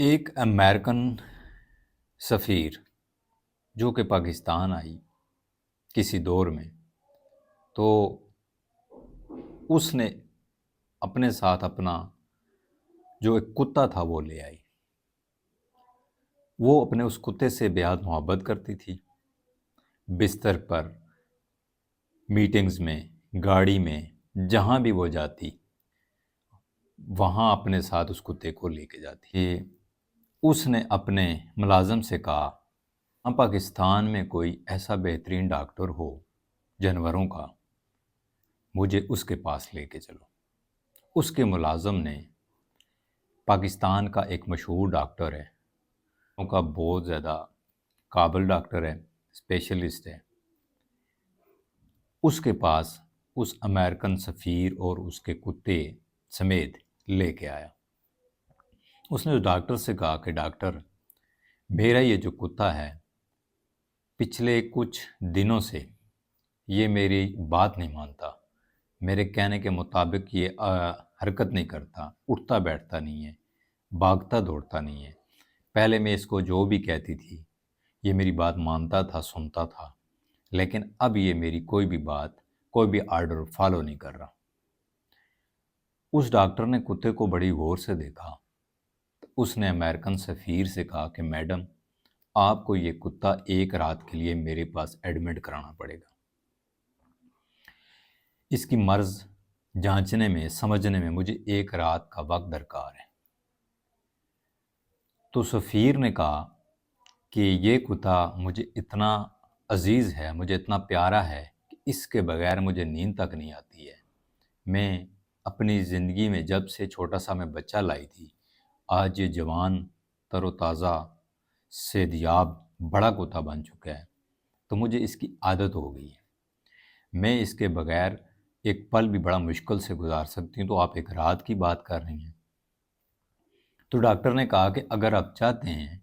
ایک امریکن سفیر جو کہ پاکستان آئی کسی دور میں، تو اس نے اپنے ساتھ اپنا جو ایک کتا تھا وہ لے آئی۔ وہ اپنے اس کتے سے بےحد محبت کرتی تھی۔ بستر پر، میٹنگز میں، گاڑی میں، جہاں بھی وہ جاتی وہاں اپنے ساتھ اس کتے کو لے کے جاتی۔ اس نے اپنے ملازم سے کہا، ہم پاکستان میں کوئی ایسا بہترین ڈاکٹر ہو جانوروں کا، مجھے اس کے پاس لے کے چلو۔ اس کے ملازم نے، پاکستان کا ایک مشہور ڈاکٹر ہے، ان کا بہت زیادہ قابل ڈاکٹر ہے، اسپیشلسٹ ہے، اس کے پاس اس امریکن سفیر اور اس کے کتے سمیت لے کے آیا۔ اس نے اس ڈاکٹر سے کہا کہ ڈاکٹر، میرا یہ جو کتا ہے پچھلے کچھ دنوں سے یہ میری بات نہیں مانتا، میرے کہنے کے مطابق یہ حرکت نہیں کرتا، اٹھتا بیٹھتا نہیں ہے، بھاگتا دوڑتا نہیں ہے۔ پہلے میں اس کو جو بھی کہتی تھی یہ میری بات مانتا تھا، سنتا تھا، لیکن اب یہ میری کوئی بھی بات، کوئی بھی آرڈر فالو نہیں کر رہا۔ اس ڈاکٹر نے کتے کو بڑی غور سے دیکھا۔ اس نے امریکن سفیر سے کہا کہ میڈم، آپ کو یہ کتا ایک رات کے لیے میرے پاس ایڈمٹ کرانا پڑے گا۔ اس کی مرض جانچنے میں، سمجھنے میں مجھے ایک رات کا وقت درکار ہے۔ تو سفیر نے کہا کہ یہ کتا مجھے اتنا عزیز ہے، مجھے اتنا پیارا ہے کہ اس کے بغیر مجھے نیند تک نہیں آتی ہے۔ میں اپنی زندگی میں جب سے چھوٹا سا میں بچہ لائی تھی، آج یہ جوان، تر و تازہ، صحتیاب بڑا کتا بن چکا ہے، تو مجھے اس کی عادت ہو گئی ہے۔ میں اس کے بغیر ایک پل بھی بڑا مشکل سے گزار سکتی ہوں، تو آپ ایک رات کی بات کر رہی ہیں۔ تو ڈاکٹر نے کہا کہ اگر آپ چاہتے ہیں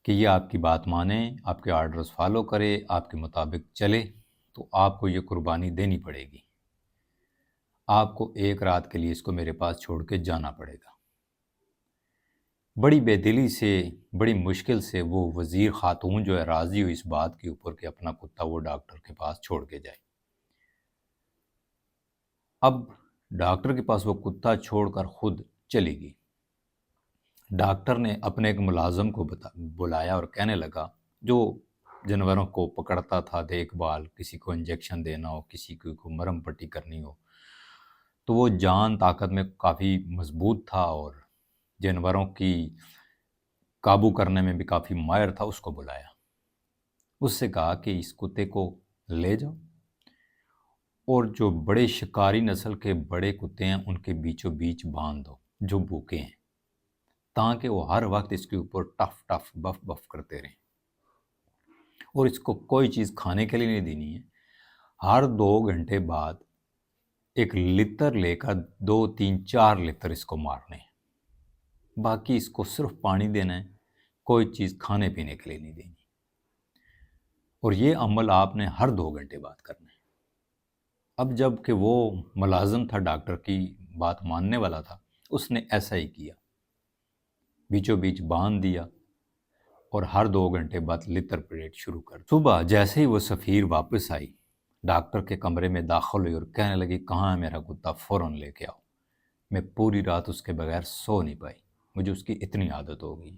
کہ یہ آپ کی بات مانے، آپ کے آرڈرز فالو کرے، آپ کے مطابق چلے، تو آپ کو یہ قربانی دینی پڑے گی۔ آپ کو ایک رات کے لیے اس کو میرے پاس چھوڑ کے جانا پڑے گا۔ بڑی بے دلی سے، بڑی مشکل سے وہ وزیر خاتون جو ہے راضی ہوئی اس بات کے اوپر کہ اپنا کتا وہ ڈاکٹر کے پاس چھوڑ کے جائے۔ اب ڈاکٹر کے پاس وہ کتا چھوڑ کر خود چلی گئی۔ ڈاکٹر نے اپنے ایک ملازم کو بلایا اور کہنے لگا، جو جانوروں کو پکڑتا تھا، دیکھ بھال، کسی کو انجیکشن دینا ہو، کسی کو مرہم پٹی کرنی ہو، تو وہ جان طاقت میں کافی مضبوط تھا اور جانوروں کی قابو کرنے میں بھی کافی ماہر تھا۔ اس کو بلایا، اس سے کہا کہ اس کتے کو لے جاؤ اور جو بڑے شکاری نسل کے بڑے کتے ہیں ان کے بیچوں بیچ باندھ دو جو بھوکے ہیں، تاکہ وہ ہر وقت اس کے اوپر ٹف ٹف بف بف کرتے رہیں، اور اس کو کوئی چیز کھانے کے لیے نہیں دینی ہے۔ ہر 2 گھنٹے بعد ایک لتر لے کر 2 3 4 لتر اس کو مارنے ہیں، باقی اس کو صرف پانی دینا ہے، کوئی چیز کھانے پینے کے لیے نہیں دینی، اور یہ عمل آپ نے ہر 2 گھنٹے بعد کرنا ہے۔ اب جب کہ وہ ملازم تھا، ڈاکٹر کی بات ماننے والا تھا، اس نے ایسا ہی کیا، بیچوں بیچ باندھ دیا اور ہر 2 گھنٹے بعد لتر پریٹ شروع کر دی۔ صبح جیسے ہی وہ سفیر واپس آئی، ڈاکٹر کے کمرے میں داخل ہوئی اور کہنے لگی، کہاں ہے میرا کتا، فوراً لے کے آؤ۔ میں پوری رات اس کے بغیر سو نہیں پائی، مجھے اس کی اتنی عادت ہو گئی۔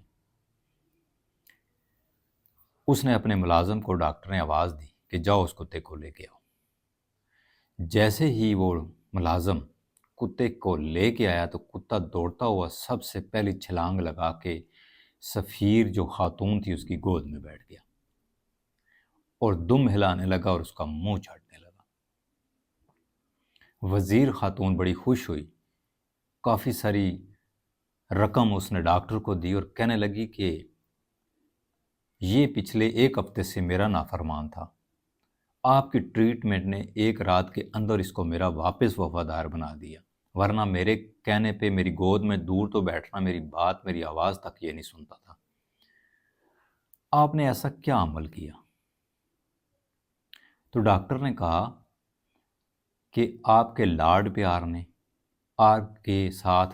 اس نے اپنے ملازم کو، ڈاکٹر نے آواز دی کہ جاؤ اس کتے کو لے کے آؤ۔ جیسے ہی وہ ملازم کتے کو لے کے آیا تو کتا دوڑتا ہوا سب سے پہلی چھلانگ لگا کے سفیر جو خاتون تھی اس کی گود میں بیٹھ گیا اور دم ہلانے لگا اور اس کا منہ چاٹنے لگا۔ وزیر خاتون بڑی خوش ہوئی، کافی ساری رقم اس نے ڈاکٹر کو دی اور کہنے لگی کہ یہ پچھلے 1 ہفتے سے میرا نافرمان تھا، آپ کی ٹریٹمنٹ نے ایک رات کے اندر اس کو میرا واپس وفادار بنا دیا، ورنہ میرے کہنے پہ میری گود میں دور تو بیٹھنا، میری بات، میری آواز تک یہ نہیں سنتا تھا، آپ نے ایسا کیا عمل کیا؟ تو ڈاکٹر نے کہا کہ آپ کے لاڈ پیار نے، آپ کے ساتھ